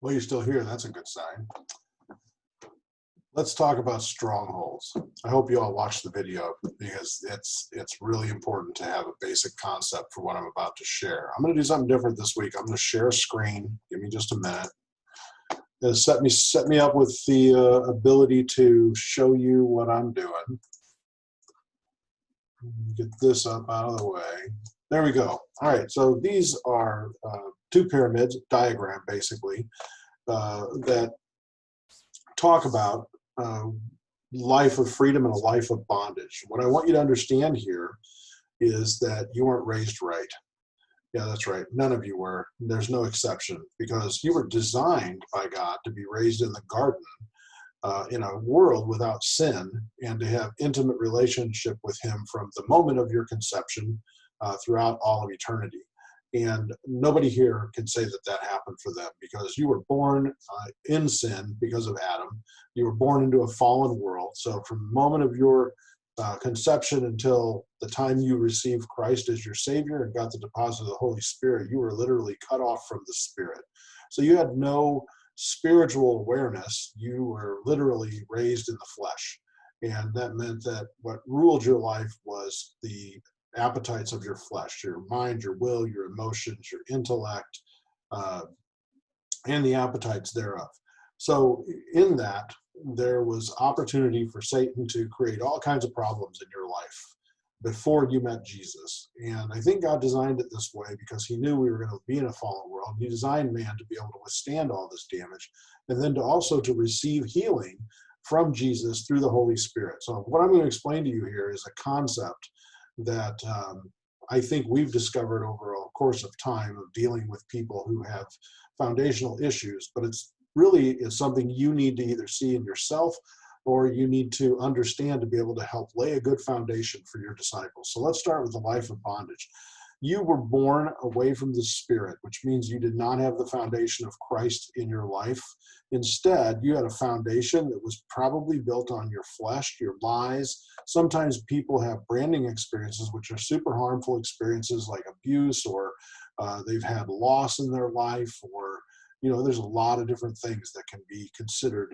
Well, you're still here. That's a good sign. Let's talk about strongholds. I hope you all watched the video because it's really important to have a basic concept for what I'm about to share. I'm going to do something different this week. I'm going to share a screen. Give me just a minute. Set me up with the ability to show you what I'm doing. Get this up out of the way. There we go. All right. So these are two pyramids diagram basically that talk about life of freedom and a life of bondage. What I want you to understand here is that you weren't raised right. Yeah, that's right. None of you were. There's no exception because you were designed by God to be raised in the garden in a world without sin and to have intimate relationship with him from the moment of your conception throughout all of eternity. And nobody here can say that that happened for them because you were born in sin because of Adam. You were born into a fallen world. So from the moment of your conception until the time you received Christ as your Savior and got the deposit of the Holy Spirit, you were literally cut off from the Spirit. So you had no spiritual awareness. You were literally raised in the flesh. And that meant that what ruled your life was the appetites of your flesh, your mind, your will, your emotions, your intellect, and the appetites thereof. So in that, there was opportunity for Satan to create all kinds of problems in your life before you met Jesus. And I think God designed it this way because he knew we were going to be in a fallen world. He designed man to be able to withstand all this damage and then to also to receive healing from Jesus through the Holy Spirit. So what I'm going to explain to you here is a concept that I think we've discovered over a course of time of dealing with people who have foundational issues, but it's really is something you need to either see in yourself or you need to understand to be able to help lay a good foundation for your disciples. So let's start with the life of bondage. You were born away from the Spirit, which means you did not have the foundation of Christ in your life. Instead, you had a foundation that was probably built on your flesh, your lies. Sometimes people have branding experiences, which are super harmful experiences like abuse, or they've had loss in their life, or there's a lot of different things that can be considered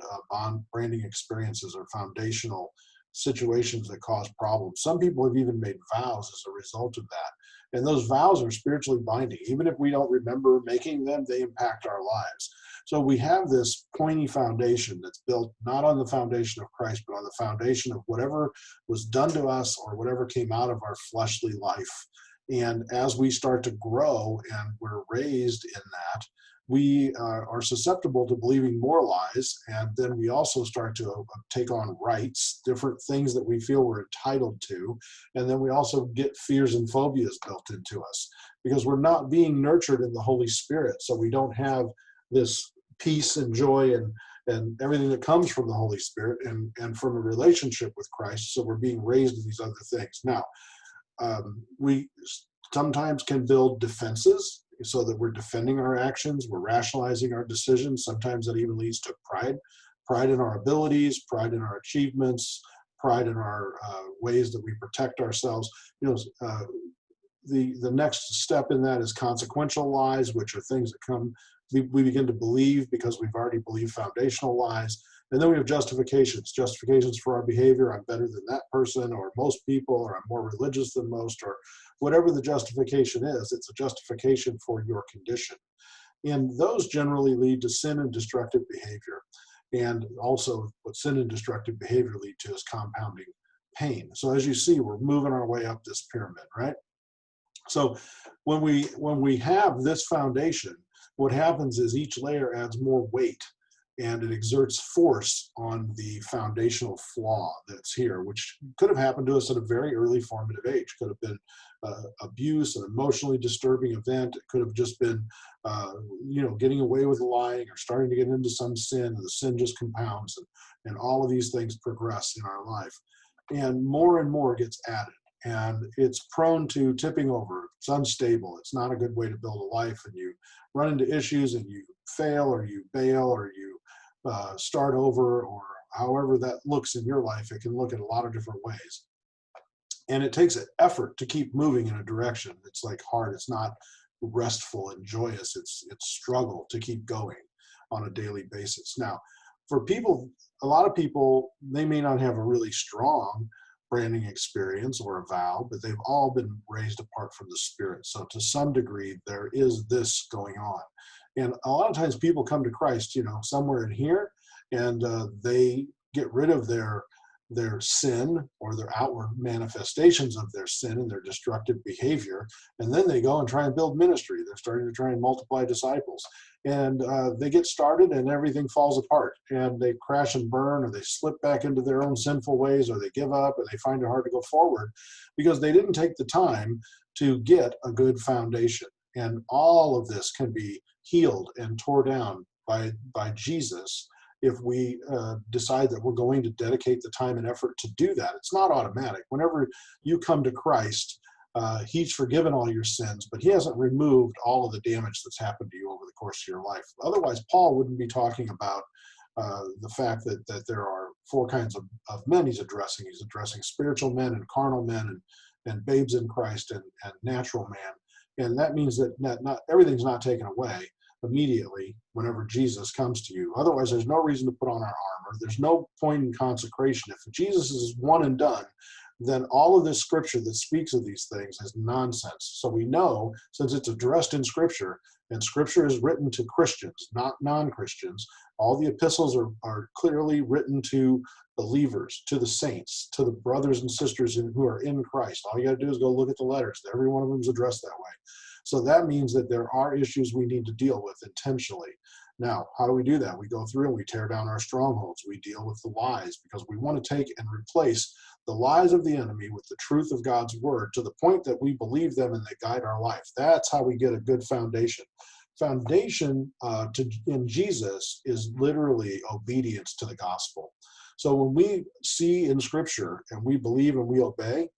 branding experiences or foundational situations that cause problems. Some people have even made vows as a result of that. And those vows are spiritually binding. Even if we don't remember making them, they impact our lives. So we have this pointy foundation that's built not on the foundation of Christ, but on the foundation of whatever was done to us or whatever came out of our fleshly life. And as we start to grow and we're raised in that, we are susceptible to believing more lies, and then we also start to take on rights, different things that we feel we're entitled to, and then we also get fears and phobias built into us because we're not being nurtured in the Holy Spirit, so we don't have this peace and joy and everything that comes from the Holy Spirit and from a relationship with Christ, so we're being raised in these other things. Now, we sometimes can build defenses so that we're defending our actions, we're rationalizing our decisions. Sometimes that even leads to pride in our abilities, pride in our achievements, pride in our ways that we protect ourselves. The next step in that is consequential lies, which are things that we begin to believe because we've already believed foundational lies. And then we have justifications for our behavior. I'm better than that person or most people, or I'm more religious than most, or whatever the justification is. It's a justification for your condition. And those generally lead to sin and destructive behavior. And also what sin and destructive behavior lead to is compounding pain. So as you see, we're moving our way up this pyramid, right? So when we have this foundation, what happens is each layer adds more weight and it exerts force on the foundational flaw that's here, which could have happened to us at a very early formative age. Could have been abuse, an emotionally disturbing event. It could have just been, getting away with lying or starting to get into some sin, and the sin just compounds, and all of these things progress in our life. And more gets added. And it's prone to tipping over. It's unstable. It's not a good way to build a life. And you run into issues and you fail or you bail or you start over, or however that looks in your life. It can look at a lot of different ways. And it takes an effort to keep moving in a direction. It's like hard. It's not restful and joyous. It's struggle to keep going. on a daily basis. Now, for people, a lot of people, they may not have a really strong branding experience or a vow, but they've all been raised apart from the Spirit. So to some degree, there is this going on. And a lot of times people come to Christ, somewhere in here, and they get rid of their sin or their outward manifestations of their sin and their destructive behavior, and then they go and try and build ministry. They're starting to try and multiply disciples, and they get started and everything falls apart, and they crash and burn, or they slip back into their own sinful ways, or they give up and they find it hard to go forward because they didn't take the time to get a good foundation. And all of this can be healed and tore down by Jesus if we decide that we're going to dedicate the time and effort to do that. It's not automatic. Whenever you come to Christ, he's forgiven all your sins, but he hasn't removed all of the damage that's happened to you over the course of your life. Otherwise, Paul wouldn't be talking about the fact that there are four kinds of men he's addressing. He's addressing spiritual men and carnal men and babes in Christ and natural man. And that means that not everything's not taken away immediately whenever Jesus comes to you. Otherwise, there's no reason to put on our armor. There's no point in consecration. If Jesus is one and done, then all of this scripture that speaks of these things is nonsense. So we know, since it's addressed in scripture, and scripture is written to Christians, not non-Christians, all the epistles are clearly written to believers, to the saints, to the brothers and sisters who are in Christ. All you got to do is go look at the letters. Every one of them is addressed that way. So that means that there are issues we need to deal with intentionally. Now, how do we do that? We go through and we tear down our strongholds. We deal with the lies, because we want to take and replace the lies of the enemy with the truth of God's word to the point that we believe them and they guide our life. That's how we get a good foundation. Foundation in Jesus is literally obedience to the gospel. So when we see in scripture and we believe and we obey,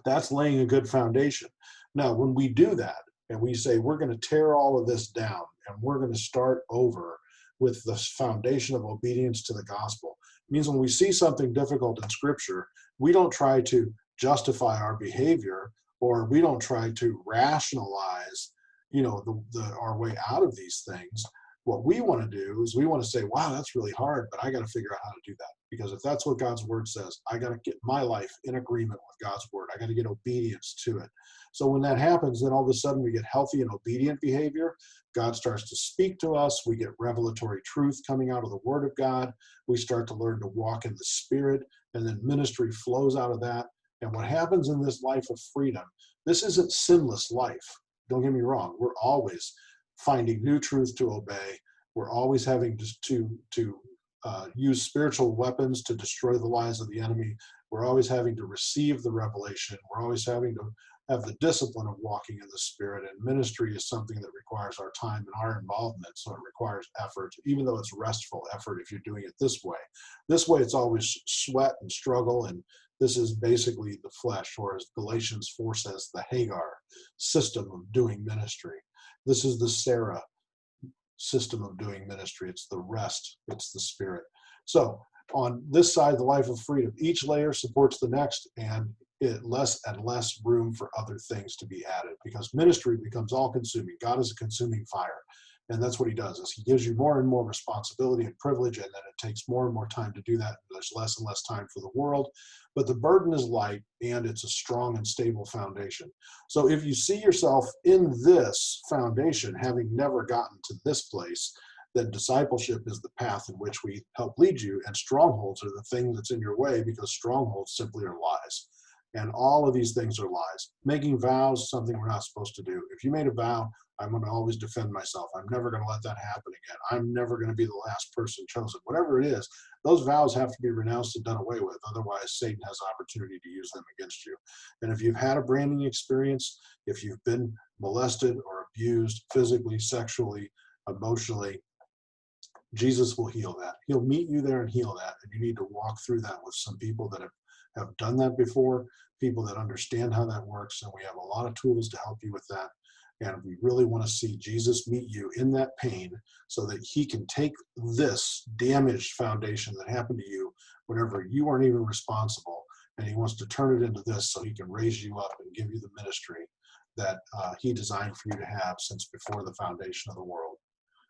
that's laying a good foundation. Now, when we do that and we say we're going to tear all of this down and we're going to start over with the foundation of obedience to the gospel, it means when we see something difficult in scripture, we don't try to justify our behavior, or we don't try to rationalize our way out of these things. What we want to do is we want to say, wow, that's really hard, but I got to figure out how to do that. Because if that's what God's word says, I got to get my life in agreement with God's word. I got to get obedience to it. So when that happens, then all of a sudden we get healthy and obedient behavior. God starts to speak to us. We get revelatory truth coming out of the word of God. We start to learn to walk in the Spirit, and then ministry flows out of that. And what happens in this life of freedom, this isn't sinless life. Don't get me wrong. We're always finding new truth to obey. We're always having to use spiritual weapons to destroy the lies of the enemy. We're always having to receive the revelation. We're always having to have the discipline of walking in the Spirit. And ministry is something that requires our time and our involvement. So it requires effort, even though it's restful effort if you're doing it this way. This way, it's always sweat and struggle. And this is basically the flesh, or as Galatians 4 says, the Hagar system of doing ministry. This is the Sarah system of doing ministry. It's the rest. It's the Spirit. So on this side, the life of freedom, each layer supports the next, and less and less room for other things to be added, because ministry becomes all-consuming. God is a consuming fire, and that's what he does, is he gives you more and more responsibility and privilege, and then it takes more and more time to do that. There's less and less time for the world, but the burden is light, and it's a strong and stable foundation. So if you see yourself in this foundation, having never gotten to this place, then discipleship is the path in which we help lead you, and strongholds are the thing that's in your way, because strongholds simply are lies. And all of these things are lies. Making vows is something we're not supposed to do. If you made a vow, I'm going to always defend myself. I'm never going to let that happen again. I'm never going to be the last person chosen. Whatever it is, those vows have to be renounced and done away with. Otherwise, Satan has opportunity to use them against you. And if you've had a branding experience, if you've been molested or abused physically, sexually, emotionally, Jesus will heal that. He'll meet you there and heal that. And you need to walk through that with some people that have done that before, people that understand how that works. And we have a lot of tools to help you with that. And we really want to see Jesus meet you in that pain, so that he can take this damaged foundation that happened to you whenever you weren't even responsible, and he wants to turn it into this, so he can raise you up and give you the ministry that he designed for you to have since before the foundation of the world.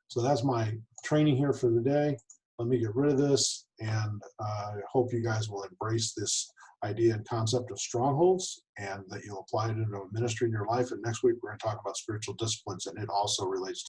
So that's my training here for the day. Let me get rid of this, and I hope you guys will embrace this idea and concept of strongholds, and that you'll apply it into a ministry in your life. And next week, we're going to talk about spiritual disciplines, and it also relates to